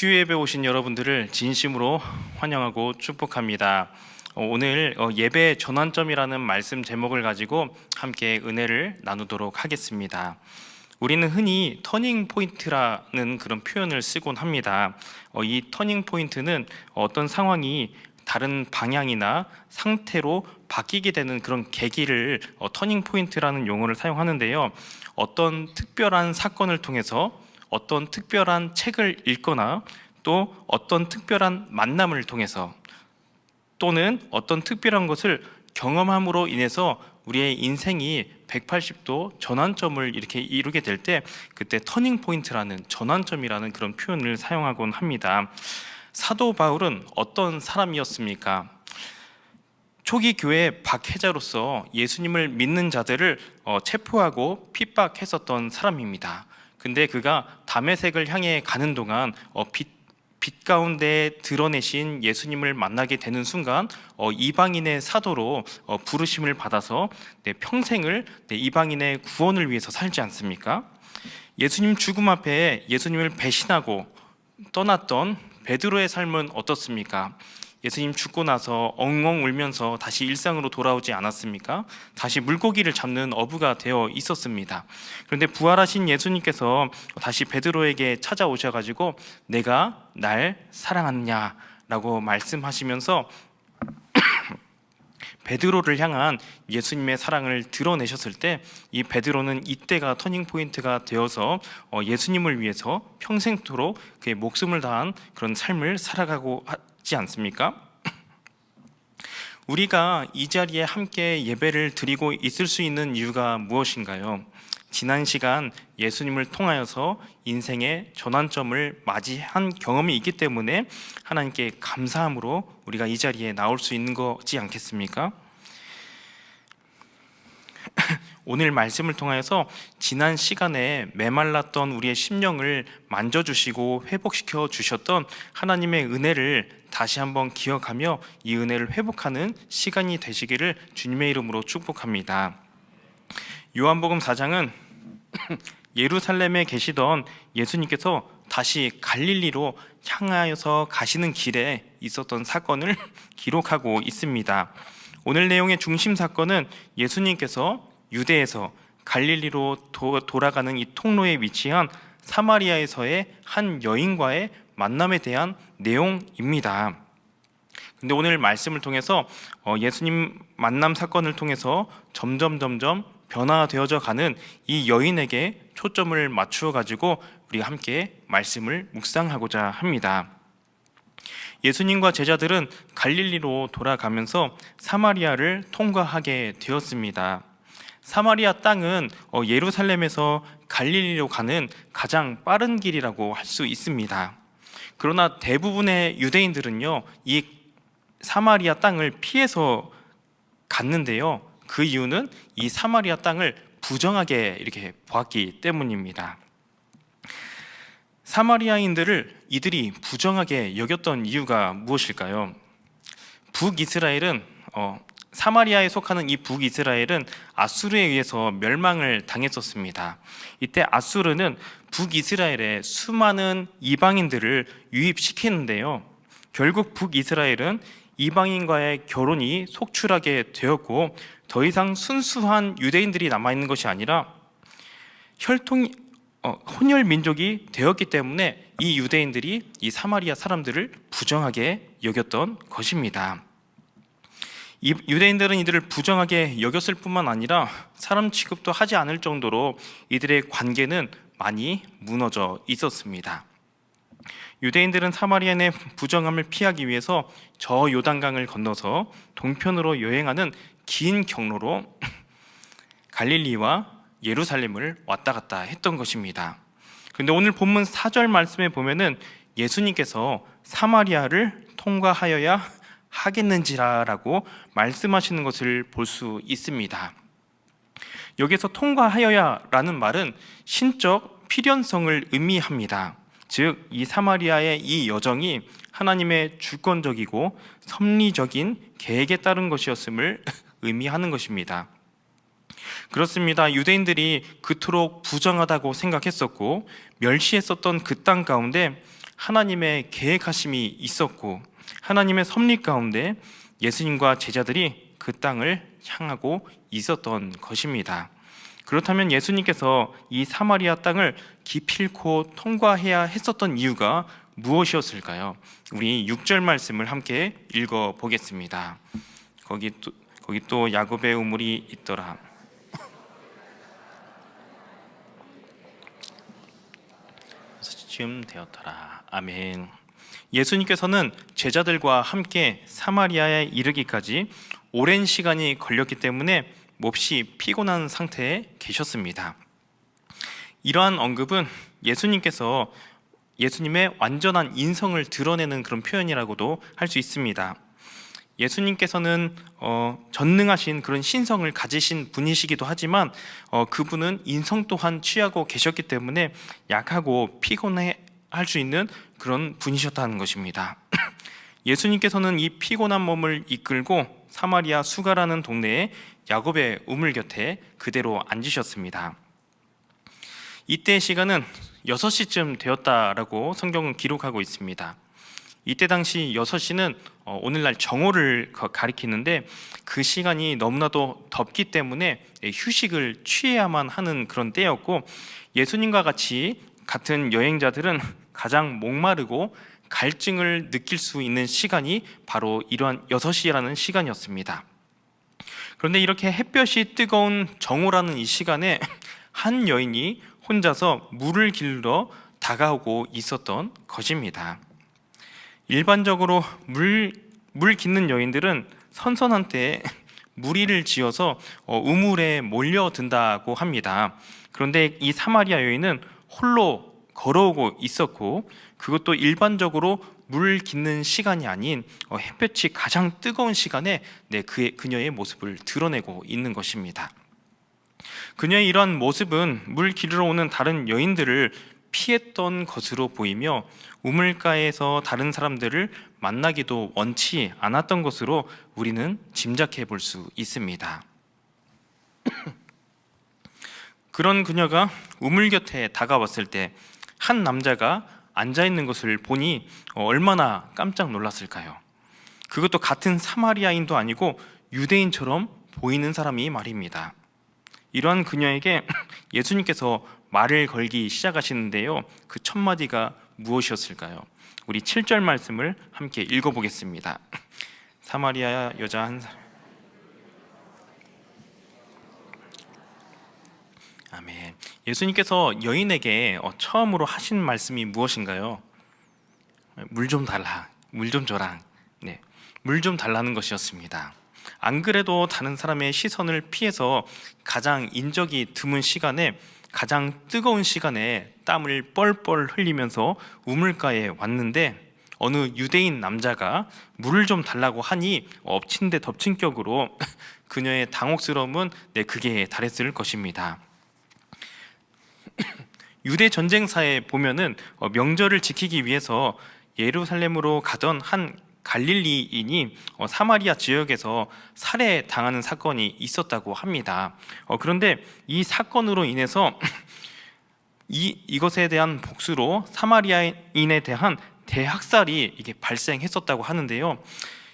수요 예배 오신 여러분들을 진심으로 환영하고 축복합니다. 오늘 예배 전환점이라는 말씀 제목을 가지고 함께 은혜를 나누도록 하겠습니다. 우리는 흔히 터닝 포인트라는 그런 표현을 쓰곤 합니다. 이 터닝 포인트는 어떤 상황이 다른 방향이나 상태로 바뀌게 되는 그런 계기를 터닝 포인트라는 용어를 사용하는데요. 어떤 특별한 사건을 통해서 어떤 특별한 책을 읽거나 또 어떤 특별한 만남을 통해서 또는 어떤 특별한 것을 경험함으로 인해서 우리의 인생이 180도 전환점을 이렇게 이루게 될 때 그때 터닝 포인트라는 전환점이라는 그런 표현을 사용하곤 합니다. 사도 바울은 어떤 사람이었습니까? 초기 교회 박해자로서 예수님을 믿는 자들을 체포하고 핍박했었던 사람입니다. 근데 그가 다메섹을 향해 가는 동안 빛 가운데 드러내신 예수님을 만나게 되는 순간 이방인의 사도로 부르심을 받아서 평생을 이방인의 구원을 위해서 살지 않습니까? 예수님 죽음 앞에 예수님을 배신하고 떠났던 베드로의 삶은 어떻습니까? 예수님 죽고 나서 엉엉 울면서 다시 일상으로 돌아오지 않았습니까? 다시 물고기를 잡는 어부가 되어 있었습니다. 그런데 부활하신 예수님께서 다시 베드로에게 찾아오셔가지고 내가 날 사랑하느냐라고 말씀하시면서 베드로를 향한 예수님의 사랑을 드러내셨을 때 이 베드로는 이때가 터닝 포인트가 되어서 예수님을 위해서 평생토록 그의 목숨을 다한 그런 삶을 살아가고 하지 않습니까? 우리가 이 자리에 함께 예배를 드리고 있을 수 있는 이유가 무엇인가요? 지난 시간 예수님을 통하여서 인생의 전환점을 맞이한 경험이 있기 때문에 하나님께 감사함으로 우리가 이 자리에 나올 수 있는 거지 않겠습니까? 오늘 말씀을 통하여서 지난 시간에 메말랐던 우리의 심령을 만져주시고 회복시켜 주셨던 하나님의 은혜를 다시 한번 기억하며 이 은혜를 회복하는 시간이 되시기를 주님의 이름으로 축복합니다. 요한복음 4장은 예루살렘에 계시던 예수님께서 다시 갈릴리로 향하여서 가시는 길에 있었던 사건을 기록하고 있습니다. 오늘 내용의 중심 사건은 예수님께서 유대에서 갈릴리로 돌아가는 이 통로에 위치한 사마리아에서의 한 여인과의 만남에 대한 내용입니다. 근데 오늘 말씀을 통해서 예수님 만남 사건을 통해서 점점 변화되어져 가는 이 여인에게 초점을 맞추어 가지고 우리가 함께 말씀을 묵상하고자 합니다. 예수님과 제자들은 갈릴리로 돌아가면서 사마리아를 통과하게 되었습니다. 사마리아 땅은 예루살렘에서 갈릴리로 가는 가장 빠른 길이라고 할 수 있습니다. 그러나 대부분의 유대인들은요, 이 사마리아 땅을 피해서 갔는데요. 그 이유는 이 사마리아 땅을 부정하게 이렇게 보았기 때문입니다. 사마리아인들을 이들이 부정하게 여겼던 이유가 무엇일까요? 북이스라엘은 사마리아에 속하는 이 북이스라엘은 아수르에 의해서 멸망을 당했었습니다. 이때 아수르는 북이스라엘에 수많은 이방인들을 유입시키는데요. 결국 북이스라엘은 이방인과의 결혼이 속출하게 되었고 더 이상 순수한 유대인들이 남아있는 것이 아니라 혼혈 민족이 되었기 때문에 이 유대인들이 이 사마리아 사람들을 부정하게 여겼던 것입니다. 이 유대인들은 이들을 부정하게 여겼을 뿐만 아니라 사람 취급도 하지 않을 정도로 이들의 관계는 많이 무너져 있었습니다. 유대인들은 사마리아인의 부정함을 피하기 위해서 저 요단강을 건너서 동편으로 여행하는 긴 경로로 갈릴리와 예루살렘을 왔다 갔다 했던 것입니다. 그런데 오늘 본문 4절 말씀에 보면은 예수님께서 사마리아를 통과하여야 하겠는지라라고 말씀하시는 것을 볼 수 있습니다. 여기서 통과하여야라는 말은 신적 필연성을 의미합니다. 즉, 이 사마리아의 이 여정이 하나님의 주권적이고 섭리적인 계획에 따른 것이었음을 의미하는 것입니다. 그렇습니다. 유대인들이 그토록 부정하다고 생각했었고 멸시했었던 그 땅 가운데 하나님의 계획하심이 있었고 하나님의 섭리 가운데 예수님과 제자들이 그 땅을 향하고 있었던 것입니다. 그렇다면 예수님께서 이 사마리아 땅을 기필코 통과해야 했었던 이유가 무엇이었을까요? 우리 6절 말씀을 함께 읽어 보겠습니다. 거기 또 야곱의 우물이 있더라. 쯤 되었더라. 아멘. 예수님께서는 제자들과 함께 사마리아에 이르기까지 오랜 시간이 걸렸기 때문에 몹시 피곤한 상태에 계셨습니다. 이러한 언급은 예수님께서 예수님의 완전한 인성을 드러내는 그런 표현이라고도 할 수 있습니다. 예수님께서는 전능하신 그런 신성을 가지신 분이시기도 하지만 그분은 인성 또한 취하고 계셨기 때문에 약하고 피곤해 할 수 있는 그런 분이셨다는 것입니다. 예수님께서는 이 피곤한 몸을 이끌고 사마리아 수가라는 동네에 야곱의 우물 곁에 그대로 앉으셨습니다. 이때의 시간은 6시쯤 되었다라고 성경은 기록하고 있습니다. 이때 당시 6시는 오늘날 정오를 가리키는데 그 시간이 너무나도 덥기 때문에 휴식을 취해야만 하는 그런 때였고 예수님과 같은 여행자들은 가장 목마르고 갈증을 느낄 수 있는 시간이 바로 이러한 6시라는 시간이었습니다. 그런데 이렇게 햇볕이 뜨거운 정오라는 이 시간에 한 여인이 혼자서 물을 길러 다가오고 있었던 것입니다. 일반적으로 물 깃는 여인들은 선선한 때에 무리를 지어서 우물에 몰려든다고 합니다. 그런데 이 사마리아 여인은 홀로 걸어오고 있었고 그것도 일반적으로 물 깃는 시간이 아닌 햇볕이 가장 뜨거운 시간에 그녀의 모습을 드러내고 있는 것입니다. 그녀의 이러한 모습은 물 기르러 오는 다른 여인들을 피했던 것으로 보이며 우물가에서 다른 사람들을 만나기도 원치 않았던 것으로 우리는 짐작해 볼 수 있습니다. 그런 그녀가 우물 곁에 다가왔을 때 한 남자가 앉아 있는 것을 보니 얼마나 깜짝 놀랐을까요? 그것도 같은 사마리아인도 아니고 유대인처럼 보이는 사람이 말입니다. 이러한 그녀에게 예수님께서 말을 걸기 시작하시는데요. 그 첫 마디가 무엇이었을까요? 우리 7절 말씀을 함께 읽어보겠습니다. 사마리아 여자 한 사람. 아멘. 예수님께서 여인에게 처음으로 하신 말씀이 무엇인가요? 물 좀 달라, 물 좀 줘라. 네, 물 좀 달라는 것이었습니다. 안 그래도 다른 사람의 시선을 피해서 가장 인적이 드문 시간에 가장 뜨거운 시간에 땀을 뻘뻘 흘리면서 우물가에 왔는데 어느 유대인 남자가 물을 좀 달라고 하니 엎친 데 덮친 격으로 그녀의 당혹스러움은 극에 달했을 것입니다. 유대 전쟁사에 보면은 명절을 지키기 위해서 예루살렘으로 가던 한 갈릴리인이 사마리아 지역에서 살해당하는 사건이 있었다고 합니다. 그런데 이 사건으로 인해서 이것에 대한 복수로 사마리아인에 대한 대학살이 이게 발생했었다고 하는데요.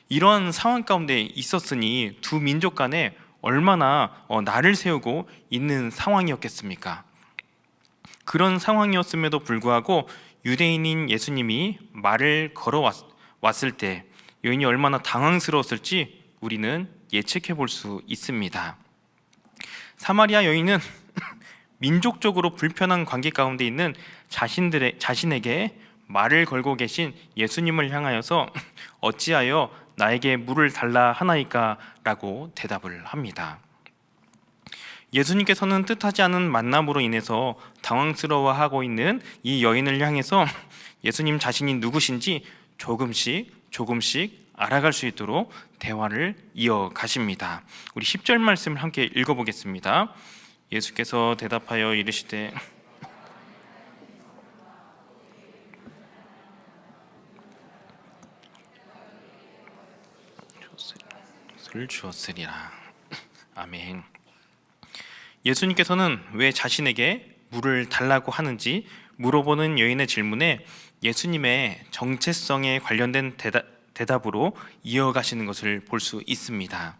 이런 상황 가운데 있었으니 두 민족 간에 얼마나 날을 세우고 있는 상황이었겠습니까? 그런 상황이었음에도 불구하고 유대인인 예수님이 말을 걸어왔을 때 여인이 얼마나 당황스러웠을지 우리는 예측해 볼 수 있습니다. 사마리아 여인은 민족적으로 불편한 관계 가운데 있는 자신에게 말을 걸고 계신 예수님을 향하여서 어찌하여 나에게 물을 달라 하나이까? 라고 대답을 합니다. 예수님께서는 뜻하지 않은 만남으로 인해서 당황스러워하고 있는 이 여인을 향해서 예수님 자신이 누구신지 조금씩 알아갈 수 있도록 대화를 이어가십니다. 우리 10절 말씀을 함께 읽어보겠습니다. 예수께서 대답하여 이르시되 술 주었으리라. 아멘. 예수님께서는 왜 자신에게 물을 달라고 하는지 물어보는 여인의 질문에 예수님의 정체성에 관련된 대답으로 이어가시는 것을 볼 수 있습니다.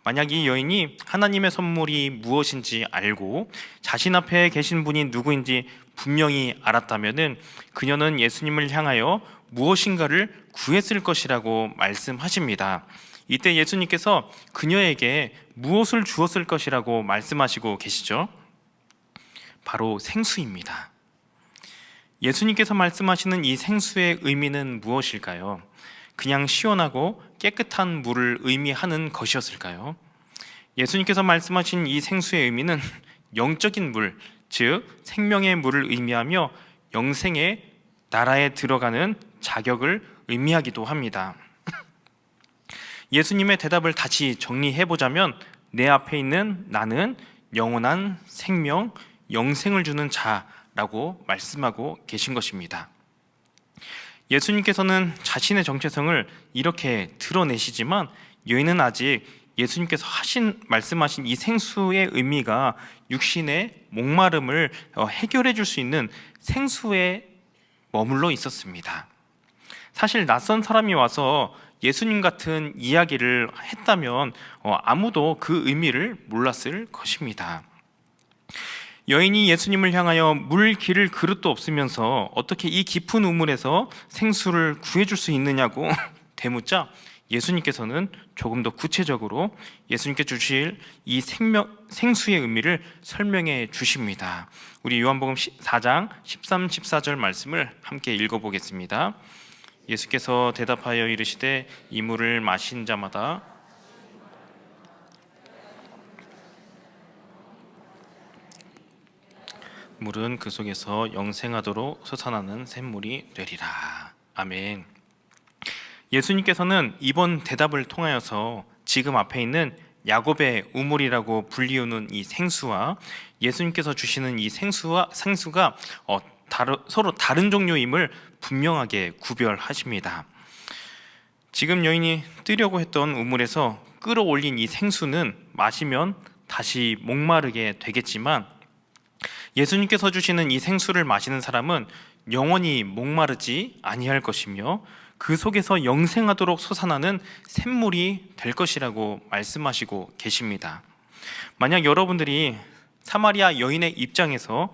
만약 이 여인이 하나님의 선물이 무엇인지 알고 자신 앞에 계신 분이 누구인지 분명히 알았다면 그녀는 예수님을 향하여 무엇인가를 구했을 것이라고 말씀하십니다. 이때 예수님께서 그녀에게 무엇을 주었을 것이라고 말씀하시고 계시죠? 바로 생수입니다. 예수님께서 말씀하시는 이 생수의 의미는 무엇일까요? 그냥 시원하고 깨끗한 물을 의미하는 것이었을까요? 예수님께서 말씀하신 이 생수의 의미는 영적인 물, 즉 생명의 물을 의미하며 영생의 나라에 들어가는 자격을 의미하기도 합니다. 예수님의 대답을 다시 정리해보자면 내 앞에 있는 나는 영원한 생명, 영생을 주는 자라고 말씀하고 계신 것입니다. 예수님께서는 자신의 정체성을 이렇게 드러내시지만 여인은 아직 예수님께서 말씀하신 이 생수의 의미가 육신의 목마름을 해결해 줄 수 있는 생수에 머물러 있었습니다. 사실 낯선 사람이 와서 예수님 같은 이야기를 했다면 아무도 그 의미를 몰랐을 것입니다. 여인이 예수님을 향하여 물 기를 그릇도 없으면서 어떻게 이 깊은 우물에서 생수를 구해줄 수 있느냐고 되묻자 예수님께서는 조금 더 구체적으로 예수님께 주실 이 생수의 의미를 설명해 주십니다. 우리 요한복음 4장 13, 14절 말씀을 함께 읽어보겠습니다. 예수께서 대답하여 이르시되 이 물을 마신 자마다 물은 그 속에서 영생하도록 솟아나는 샘물이 되리라. 아멘. 예수님께서는 이번 대답을 통하여서 지금 앞에 있는 야곱의 우물이라고 불리우는 이 생수와 예수님께서 주시는 이 생수가 서로 다른 종류임을 분명하게 구별하십니다. 지금 여인이 뜨려고 했던 우물에서 끌어올린 이 생수는 마시면 다시 목마르게 되겠지만 예수님께서 주시는 이 생수를 마시는 사람은 영원히 목마르지 아니할 것이며 그 속에서 영생하도록 솟아나는 샘물이 될 것이라고 말씀하시고 계십니다. 만약 여러분들이 사마리아 여인의 입장에서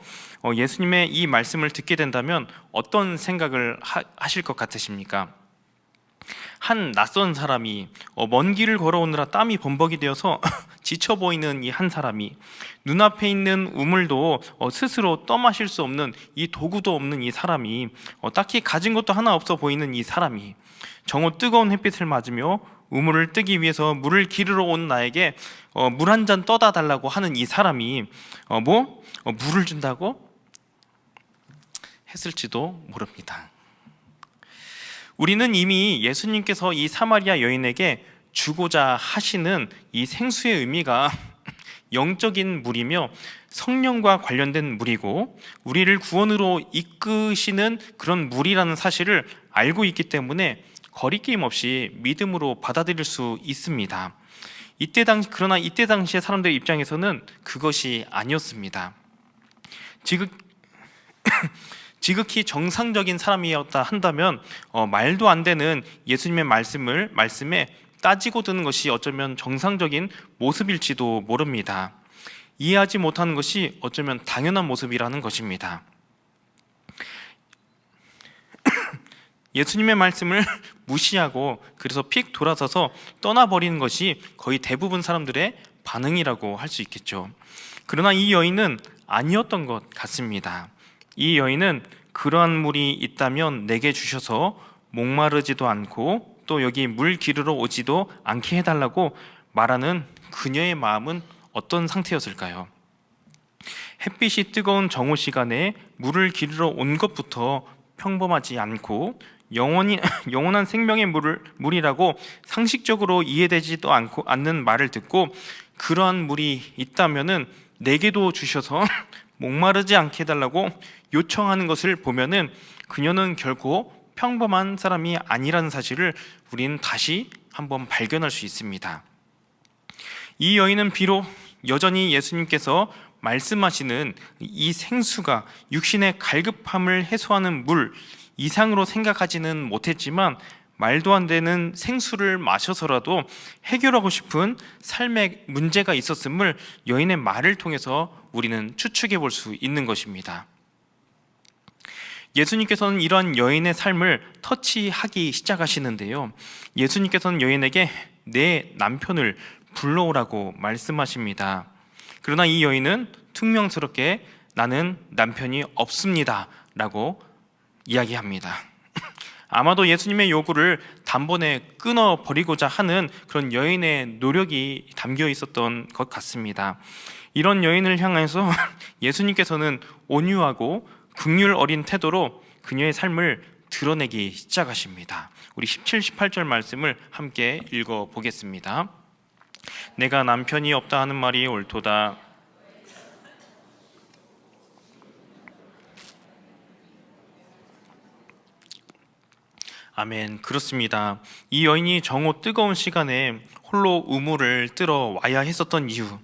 예수님의 이 말씀을 듣게 된다면 어떤 생각을 하실 것 같으십니까? 한 낯선 사람이 먼 길을 걸어오느라 땀이 범벅이 되어서 지쳐 보이는 이 한 사람이 눈앞에 있는 우물도 스스로 떠마실 수 없는 이 도구도 없는 이 사람이 딱히 가진 것도 하나 없어 보이는 이 사람이 정오 뜨거운 햇빛을 맞으며 우물을 뜨기 위해서 물을 기르러 온 나에게 물 한 잔 떠다 달라고 하는 이 사람이 물을 준다고 했을지도 모릅니다. 우리는 이미 예수님께서 이 사마리아 여인에게 주고자 하시는 이 생수의 의미가 영적인 물이며 성령과 관련된 물이고 우리를 구원으로 이끄시는 그런 물이라는 사실을 알고 있기 때문에 거리낌 없이 믿음으로 받아들일 수 있습니다. 그러나 이때 당시의 사람들 입장에서는 그것이 아니었습니다. 지극히 정상적인 사람이었다 한다면 말도 안 되는 예수님의 말씀에 따지고 드는 것이 어쩌면 정상적인 모습일지도 모릅니다. 이해하지 못하는 것이 어쩌면 당연한 모습이라는 것입니다. 예수님의 말씀을 무시하고 그래서 픽 돌아서서 떠나버리는 것이 거의 대부분 사람들의 반응이라고 할 수 있겠죠. 그러나 이 여인은 아니었던 것 같습니다. 이 여인은 그러한 물이 있다면 내게 주셔서 목마르지도 않고 또 여기 물 기르러 오지도 않게 해달라고 말하는 그녀의 마음은 어떤 상태였을까요? 햇빛이 뜨거운 정오 시간에 물을 기르러 온 것부터 평범하지 않고 영원한 생명의 물이라고 상식적으로 이해되지도 않는 말을 듣고 그러한 물이 있다면은 내게도 주셔서 목마르지 않게 해달라고 요청하는 것을 보면은 그녀는 결코 평범한 사람이 아니라는 사실을 우리는 다시 한번 발견할 수 있습니다. 이 여인은 비록 여전히 예수님께서 말씀하시는 이 생수가 육신의 갈급함을 해소하는 물 이상으로 생각하지는 못했지만 말도 안 되는 생수를 마셔서라도 해결하고 싶은 삶의 문제가 있었음을 여인의 말을 통해서 우리는 추측해 볼 수 있는 것입니다. 예수님께서는 이러한 여인의 삶을 터치하기 시작하시는데요. 예수님께서는 여인에게 내 남편을 불러오라고 말씀하십니다. 그러나 이 여인은 퉁명스럽게 나는 남편이 없습니다 라고 이야기합니다. 아마도 예수님의 요구를 단번에 끊어버리고자 하는 그런 여인의 노력이 담겨 있었던 것 같습니다. 이런 여인을 향해서 예수님께서는 온유하고 긍휼 어린 태도로 그녀의 삶을 드러내기 시작하십니다. 우리 17, 18절 말씀을 함께 읽어보겠습니다. 내가 남편이 없다 하는 말이 옳도다. 아멘. 그렇습니다. 이 여인이 정오 뜨거운 시간에 홀로 우물을 뜨러 와야 했었던 이유,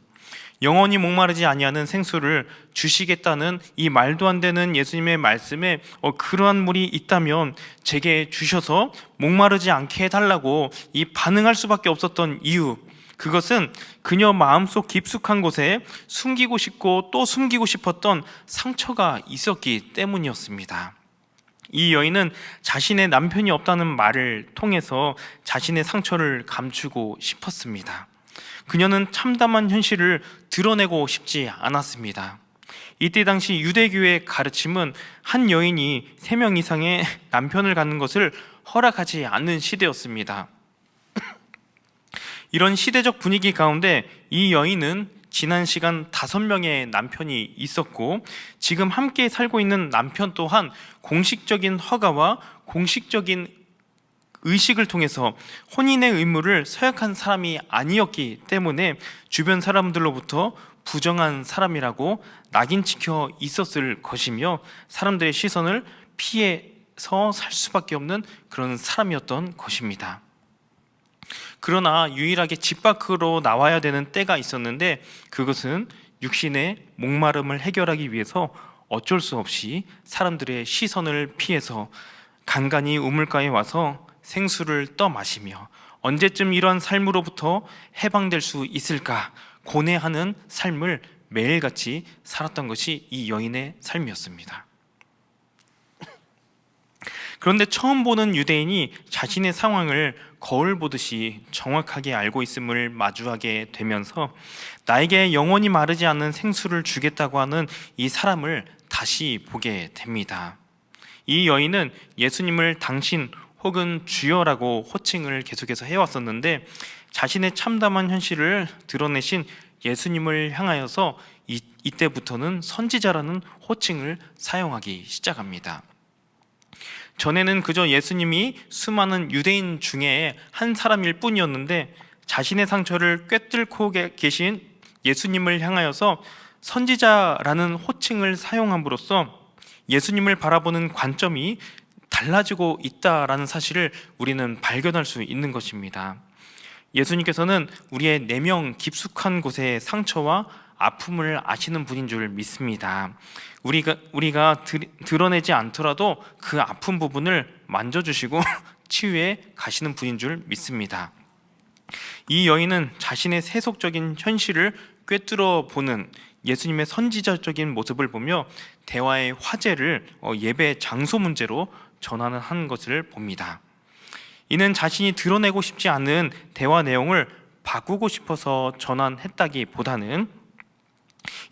영원히 목마르지 아니하는 생수를 주시겠다는 이 말도 안 되는 예수님의 말씀에 그러한 물이 있다면 제게 주셔서 목마르지 않게 해달라고 이 반응할 수밖에 없었던 이유, 그것은 그녀 마음속 깊숙한 곳에 숨기고 싶고 또 숨기고 싶었던 상처가 있었기 때문이었습니다. 이 여인은 자신의 남편이 없다는 말을 통해서 자신의 상처를 감추고 싶었습니다. 그녀는 참담한 현실을 드러내고 싶지 않았습니다. 이때 당시 유대교의 가르침은 한 여인이 3명 이상의 남편을 갖는 것을 허락하지 않는 시대였습니다. 이런 시대적 분위기 가운데 이 여인은 지난 시간 5명의 남편이 있었고 지금 함께 살고 있는 남편 또한 공식적인 허가와 공식적인 의식을 통해서 혼인의 의무를 서약한 사람이 아니었기 때문에 주변 사람들로부터 부정한 사람이라고 낙인 찍혀 있었을 것이며 사람들의 시선을 피해서 살 수밖에 없는 그런 사람이었던 것입니다. 그러나 유일하게 집 밖으로 나와야 되는 때가 있었는데 그것은 육신의 목마름을 해결하기 위해서 어쩔 수 없이 사람들의 시선을 피해서 간간히 우물가에 와서 생수를 떠 마시며 언제쯤 이러한 삶으로부터 해방될 수 있을까 고뇌하는 삶을 매일같이 살았던 것이 이 여인의 삶이었습니다. 그런데 처음 보는 유대인이 자신의 상황을 거울 보듯이 정확하게 알고 있음을 마주하게 되면서 나에게 영원히 마르지 않는 생수를 주겠다고 하는 이 사람을 다시 보게 됩니다. 이 여인은 예수님을 당신 혹은 주여라고 호칭을 계속해서 해왔었는데 자신의 참담한 현실을 드러내신 예수님을 향하여서 이때부터는 선지자라는 호칭을 사용하기 시작합니다. 전에는 그저 예수님이 수많은 유대인 중에 한 사람일 뿐이었는데 자신의 상처를 꿰뚫고 계신 예수님을 향하여서 선지자라는 호칭을 사용함으로써 예수님을 바라보는 관점이 달라지고 있다라는 사실을 우리는 발견할 수 있는 것입니다. 예수님께서는 우리의 내면 깊숙한 곳의 상처와 아픔을 아시는 분인 줄 믿습니다. 우리가 드러내지 않더라도 그 아픈 부분을 만져주시고 치유해 가시는 분인 줄 믿습니다. 이 여인은 자신의 세속적인 현실을 꿰뚫어 보는 예수님의 선지자적인 모습을 보며 대화의 화제를 예배 장소 문제로 전환한 것을 봅니다. 이는 자신이 드러내고 싶지 않은 대화 내용을 바꾸고 싶어서 전환했다기보다는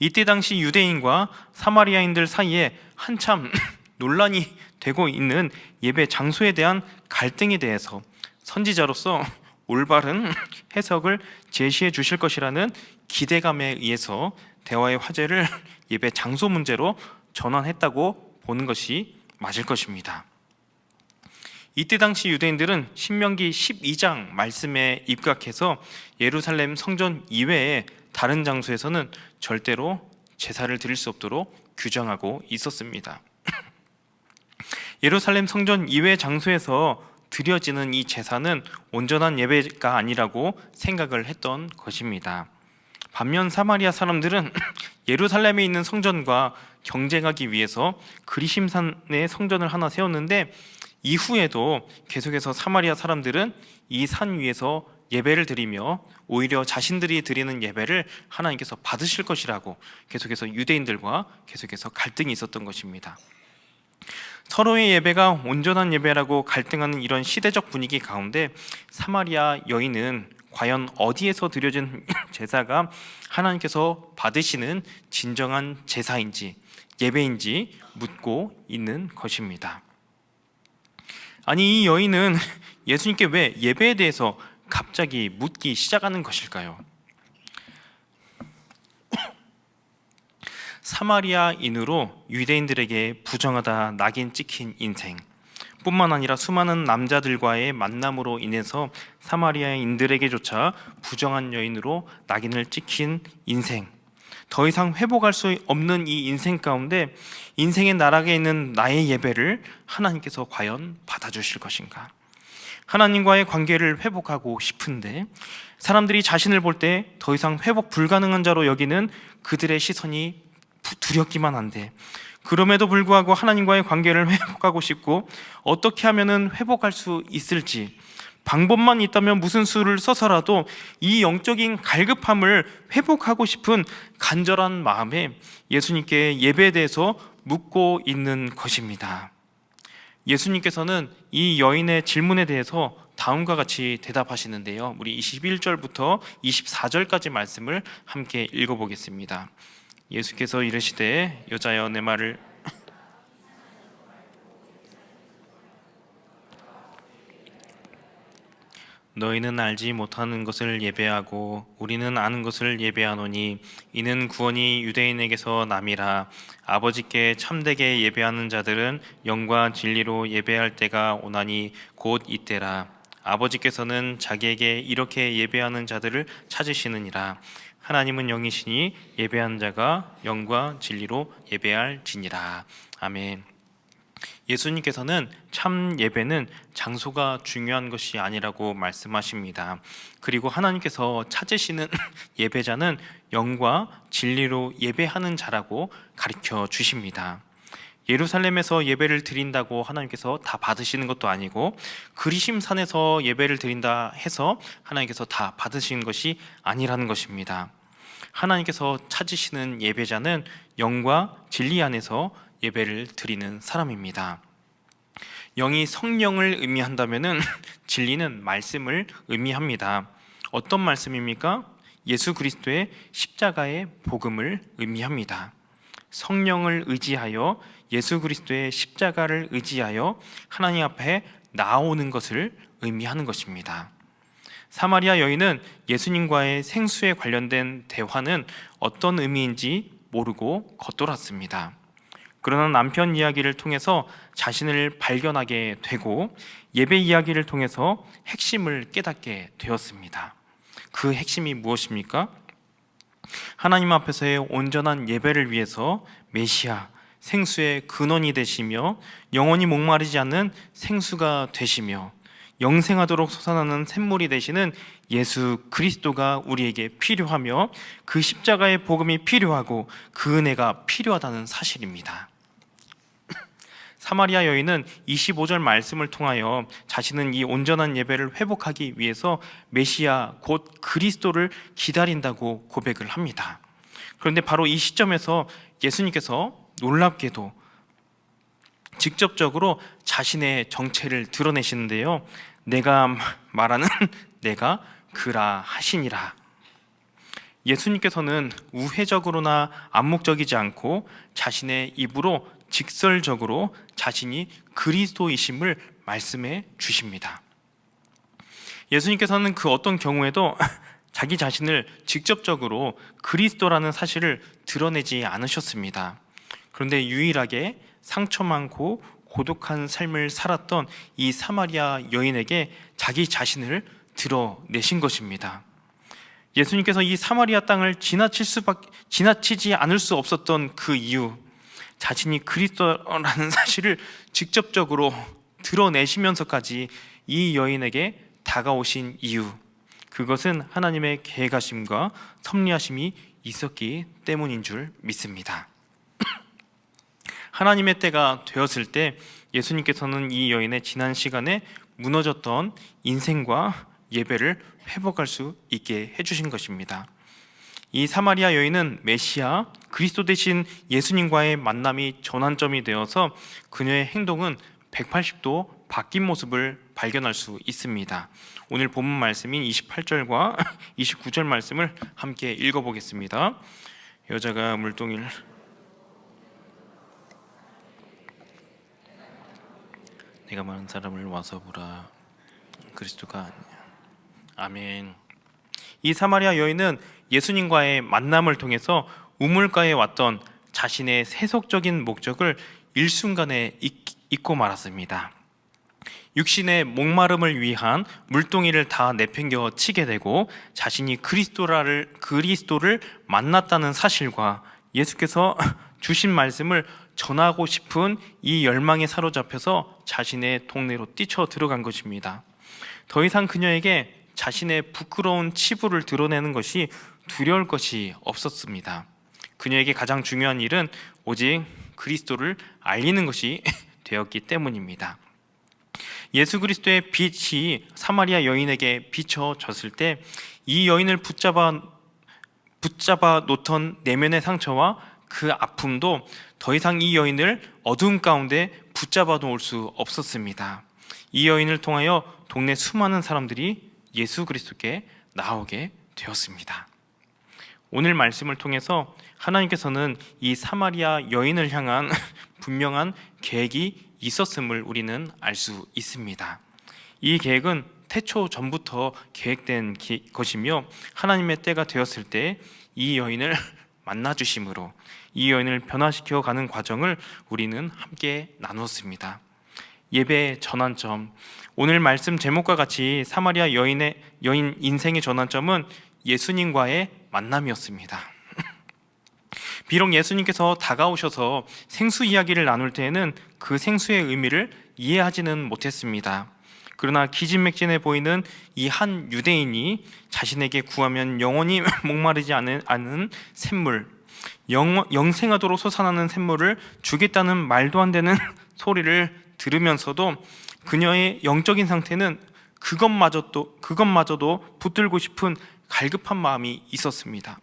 이때 당시 유대인과 사마리아인들 사이에 한참 논란이 되고 있는 예배 장소에 대한 갈등에 대해서 선지자로서 올바른 해석을 제시해 주실 것이라는 기대감에 의해서 대화의 화제를 예배 장소 문제로 전환했다고 보는 것이 맞을 것입니다. 이때 당시 유대인들은 신명기 12장 말씀에 입각해서 예루살렘 성전 이외에 다른 장소에서는 절대로 제사를 드릴 수 없도록 규정하고 있었습니다. 예루살렘 성전 이외 장소에서 드려지는 이 제사는 온전한 예배가 아니라고 생각을 했던 것입니다. 반면 사마리아 사람들은 예루살렘에 있는 성전과 경쟁하기 위해서 그리심산에 성전을 하나 세웠는데, 이후에도 계속해서 사마리아 사람들은 이 산 위에서 예배를 드리며 오히려 자신들이 드리는 예배를 하나님께서 받으실 것이라고 계속해서 유대인들과 계속해서 갈등이 있었던 것입니다. 서로의 예배가 온전한 예배라고 갈등하는 이런 시대적 분위기 가운데 사마리아 여인은 과연 어디에서 드려진 제사가 하나님께서 받으시는 진정한 제사인지 예배인지 묻고 있는 것입니다. 아니, 이 여인은 예수님께 왜 예배에 대해서 갑자기 묻기 시작하는 것일까요? 사마리아인으로 유대인들에게 부정하다 낙인 찍힌 인생, 뿐만 아니라 수많은 남자들과의 만남으로 인해서 사마리아인들에게조차 부정한 여인으로 낙인을 찍힌 인생, 더 이상 회복할 수 없는 이 인생 가운데 인생의 나락에 있는 나의 예배를 하나님께서 과연 받아주실 것인가? 하나님과의 관계를 회복하고 싶은데 사람들이 자신을 볼 때 더 이상 회복 불가능한 자로 여기는 그들의 시선이 두렵기만 한데, 그럼에도 불구하고 하나님과의 관계를 회복하고 싶고 어떻게 하면 회복할 수 있을지, 방법만 있다면 무슨 수를 써서라도 이 영적인 갈급함을 회복하고 싶은 간절한 마음에 예수님께 예배에 대해서 묻고 있는 것입니다. 예수님께서는 이 여인의 질문에 대해서 다음과 같이 대답하시는데요, 우리 21절부터 24절까지 말씀을 함께 읽어보겠습니다. 예수께서 이르시되 여자여 내 말을 너희는 알지 못하는 것을 예배하고 우리는 아는 것을 예배하노니 이는 구원이 유대인에게서 남이라. 아버지께 참되게 예배하는 자들은 영과 진리로 예배할 때가 오나니 곧 이때라. 아버지께서는 자기에게 이렇게 예배하는 자들을 찾으시느니라. 하나님은 영이시니 예배하는 자가 영과 진리로 예배할지니라. 아멘. 예수님께서는 참 예배는 장소가 중요한 것이 아니라고 말씀하십니다. 그리고 하나님께서 찾으시는 예배자는 영과 진리로 예배하는 자라고 가르쳐 주십니다. 예루살렘에서 예배를 드린다고 하나님께서 다 받으시는 것도 아니고, 그리심산에서 예배를 드린다 해서 하나님께서 다 받으시는 것이 아니라는 것입니다. 하나님께서 찾으시는 예배자는 영과 진리 안에서 예배를 드리는 사람입니다. 영이 성령을 의미한다면 진리는 말씀을 의미합니다. 어떤 말씀입니까? 예수 그리스도의 십자가의 복음을 의미합니다. 성령을 의지하여 예수 그리스도의 십자가를 의지하여 하나님 앞에 나오는 것을 의미하는 것입니다. 사마리아 여인은 예수님과의 생수에 관련된 대화는 어떤 의미인지 모르고 겉돌았습니다. 그러나 남편 이야기를 통해서 자신을 발견하게 되고 예배 이야기를 통해서 핵심을 깨닫게 되었습니다. 그 핵심이 무엇입니까? 하나님 앞에서의 온전한 예배를 위해서 메시아, 생수의 근원이 되시며 영원히 목마르지 않는 생수가 되시며 영생하도록 솟아나는 샘물이 되시는 예수 그리스도가 우리에게 필요하며 그 십자가의 복음이 필요하고 그 은혜가 필요하다는 사실입니다. 사마리아 여인은 25절 말씀을 통하여 자신은 이 온전한 예배를 회복하기 위해서 메시아 곧 그리스도를 기다린다고 고백을 합니다. 그런데 바로 이 시점에서 예수님께서 놀랍게도 직접적으로 자신의 정체를 드러내시는데요, 내가 말하는 내가 그라 하시니라. 예수님께서는 우회적으로나 암묵적이지 않고 자신의 입으로 직설적으로 자신이 그리스도이심을 말씀해 주십니다. 예수님께서는 그 어떤 경우에도 자기 자신을 직접적으로 그리스도라는 사실을 드러내지 않으셨습니다. 그런데 유일하게 상처 많고 고독한 삶을 살았던 이 사마리아 여인에게 자기 자신을 드러내신 것입니다. 예수님께서 이 사마리아 땅을 지나치지 않을 수 없었던 그 이유, 자신이 그리스도라는 사실을 직접적으로 드러내시면서까지 이 여인에게 다가오신 이유, 그것은 하나님의 계획하심과 섭리하심이 있었기 때문인 줄 믿습니다. 하나님의 때가 되었을 때 예수님께서는 이 여인의 지난 시간에 무너졌던 인생과 예배를 회복할 수 있게 해주신 것입니다. 이 사마리아 여인은 메시아 그리스도 대신 예수님과의 만남이 전환점이 되어서 그녀의 행동은 180도 바뀐 모습을 발견할 수 있습니다. 오늘 본문 말씀인 28절과 29절 말씀을 함께 읽어보겠습니다. 여자가 물동이를 내가 많은 사람을 와서 보라 그리스도가 아니냐. 아멘. 이 사마리아 여인은 예수님과의 만남을 통해서 우물가에 왔던 자신의 세속적인 목적을 일순간에 잊고 말았습니다. 육신의 목마름을 위한 물동이를 다 내팽겨 치게 되고 자신이 그리스도를 만났다는 사실과 예수께서 주신 말씀을 전하고 싶은 이 열망에 사로잡혀서 자신의 동네로 뛰쳐 들어간 것입니다. 더 이상 그녀에게 자신의 부끄러운 치부를 드러내는 것이 두려울 것이 없었습니다. 그녀에게 가장 중요한 일은 오직 그리스도를 알리는 것이 되었기 때문입니다. 예수 그리스도의 빛이 사마리아 여인에게 비춰졌을 때 이 여인을 붙잡아 놓던 내면의 상처와 그 아픔도 더 이상 이 여인을 어두움 가운데 붙잡아 놓을 수 없었습니다. 이 여인을 통하여 동네 수많은 사람들이 예수 그리스도께 나오게 되었습니다. 오늘 말씀을 통해서 하나님께서는 이 사마리아 여인을 향한 분명한 계획이 있었음을 우리는 알 수 있습니다. 이 계획은 태초 전부터 계획된 것이며 하나님의 때가 되었을 때 이 여인을 만나주심으로 이 여인을 변화시켜 가는 과정을 우리는 함께 나누었습니다. 예배의 전환점, 오늘 말씀 제목과 같이 사마리아 여인 인생의 전환점은 예수님과의 만남이었습니다. 비록 예수님께서 다가오셔서 생수 이야기를 나눌 때에는 그 생수의 의미를 이해하지는 못했습니다. 그러나 기진맥진해 보이는 이 한 유대인이 자신에게 구하면 영원히 목마르지 않은 샘물, 영생하도록 솟아나는 샘물을 주겠다는 말도 안 되는 소리를 들으면서도 그녀의 영적인 상태는 그것마저도 붙들고 싶은 갈급한 마음이 있었습니다.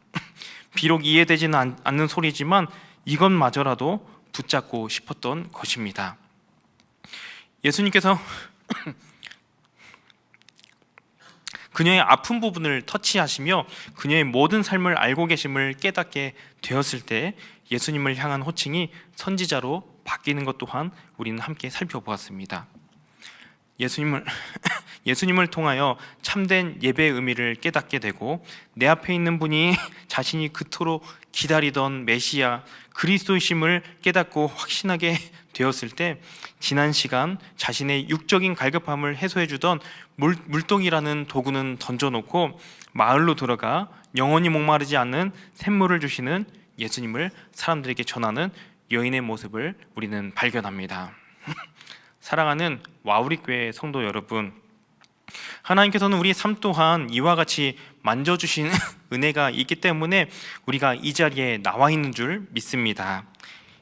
비록 이해되지는 않는 소리지만 이것마저라도 붙잡고 싶었던 것입니다. 예수님께서 그녀의 아픈 부분을 터치하시며 그녀의 모든 삶을 알고 계심을 깨닫게 되었을 때 예수님을 향한 호칭이 선지자로 바뀌는 것 또한 우리는 함께 살펴보았습니다. 예수님을 통하여 참된 예배의 의미를 깨닫게 되고 내 앞에 있는 분이 자신이 그토록 기다리던 메시아 그리스도이심을 깨닫고 확신하게 되었을 때 지난 시간 자신의 육적인 갈급함을 해소해 주던 물동이라는 도구는 던져놓고 마을로 들어가 영원히 목마르지 않는 샘물을 주시는 예수님을 사람들에게 전하는 여인의 모습을 우리는 발견합니다. 사랑하는 와우리교회 성도 여러분, 하나님께서는 우리 삶 또한 이와 같이 만져주신 은혜가 있기 때문에 우리가 이 자리에 나와 있는 줄 믿습니다.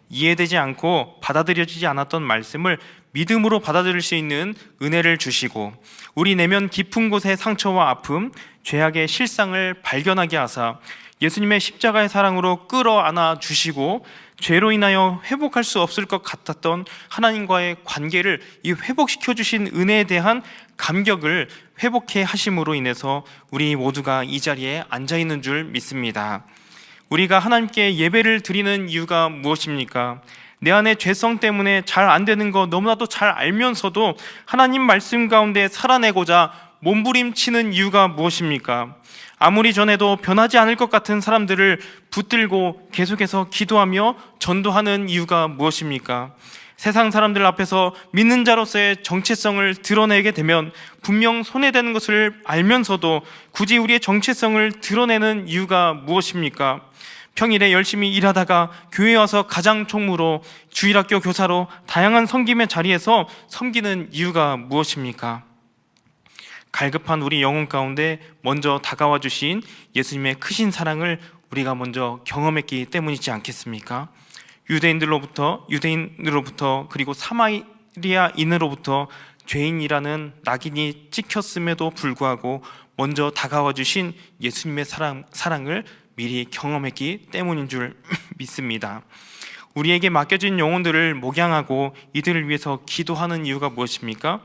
이해되지 않고 받아들여지지 않았던 말씀을 믿음으로 받아들일 수 있는 은혜를 주시고 우리 내면 깊은 곳의 상처와 아픔, 죄악의 실상을 발견하게 하사 예수님의 십자가의 사랑으로 끌어안아 주시고 죄로 인하여 회복할 수 없을 것 같았던 하나님과의 관계를 회복시켜 주신 은혜에 대한 감격을 회복해 하심으로 인해서 우리 모두가 이 자리에 앉아 있는 줄 믿습니다. 우리가 하나님께 예배를 드리는 이유가 무엇입니까? 내 안의 죄성 때문에 잘 안 되는 거 너무나도 잘 알면서도 하나님 말씀 가운데 살아내고자 몸부림치는 이유가 무엇입니까? 아무리 전해도 변하지 않을 것 같은 사람들을 붙들고 계속해서 기도하며 전도하는 이유가 무엇입니까? 세상 사람들 앞에서 믿는 자로서의 정체성을 드러내게 되면 분명 손해되는 것을 알면서도 굳이 우리의 정체성을 드러내는 이유가 무엇입니까? 평일에 열심히 일하다가 교회에 와서 가장 총무로 주일학교 교사로 다양한 섬김의 자리에서 섬기는 이유가 무엇입니까? 갈급한 우리 영혼 가운데 먼저 다가와 주신 예수님의 크신 사랑을 우리가 먼저 경험했기 때문이지 않겠습니까? 유대인으로부터 그리고 사마리아인으로부터 죄인이라는 낙인이 찍혔음에도 불구하고 먼저 다가와 주신 예수님의 사랑을 미리 경험했기 때문인 줄 믿습니다. 우리에게 맡겨진 영혼들을 목양하고 이들을 위해서 기도하는 이유가 무엇입니까?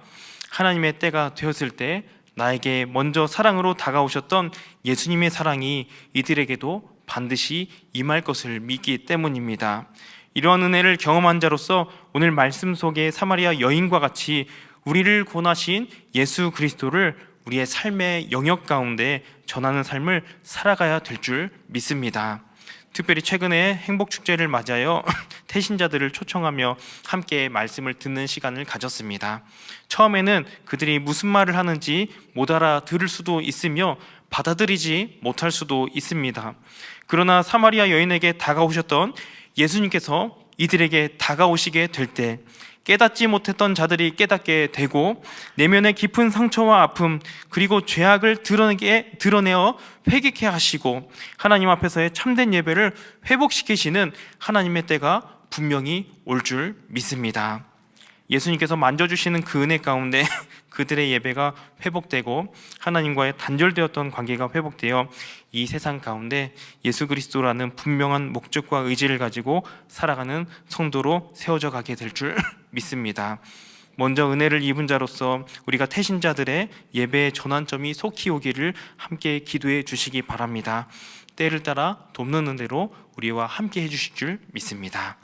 하나님의 때가 되었을 때 나에게 먼저 사랑으로 다가오셨던 예수님의 사랑이 이들에게도 반드시 임할 것을 믿기 때문입니다. 이러한 은혜를 경험한 자로서 오늘 말씀 속의 사마리아 여인과 같이 우리를 구원하신 예수 그리스도를 우리의 삶의 영역 가운데 전하는 삶을 살아가야 될 줄 믿습니다. 특별히 최근에 행복축제를 맞아요 태신자들을 초청하며 함께 말씀을 듣는 시간을 가졌습니다. 처음에는 그들이 무슨 말을 하는지 못 알아들을 수도 있으며 받아들이지 못할 수도 있습니다. 그러나 사마리아 여인에게 다가오셨던 예수님께서 이들에게 다가오시게 될 때 깨닫지 못했던 자들이 깨닫게 되고 내면의 깊은 상처와 아픔 그리고 죄악을 드러내어 회개케 하시고 하나님 앞에서의 참된 예배를 회복시키시는 하나님의 때가 분명히 올 줄 믿습니다. 예수님께서 만져주시는 그 은혜 가운데 그들의 예배가 회복되고 하나님과의 단절되었던 관계가 회복되어 이 세상 가운데 예수 그리스도라는 분명한 목적과 의지를 가지고 살아가는 성도로 세워져 가게 될 줄 믿습니다. 먼저 은혜를 입은 자로서 우리가 태신자들의 예배의 전환점이 속히 오기를 함께 기도해 주시기 바랍니다. 때를 따라 돕는 은혜로 우리와 함께 해주실 줄 믿습니다.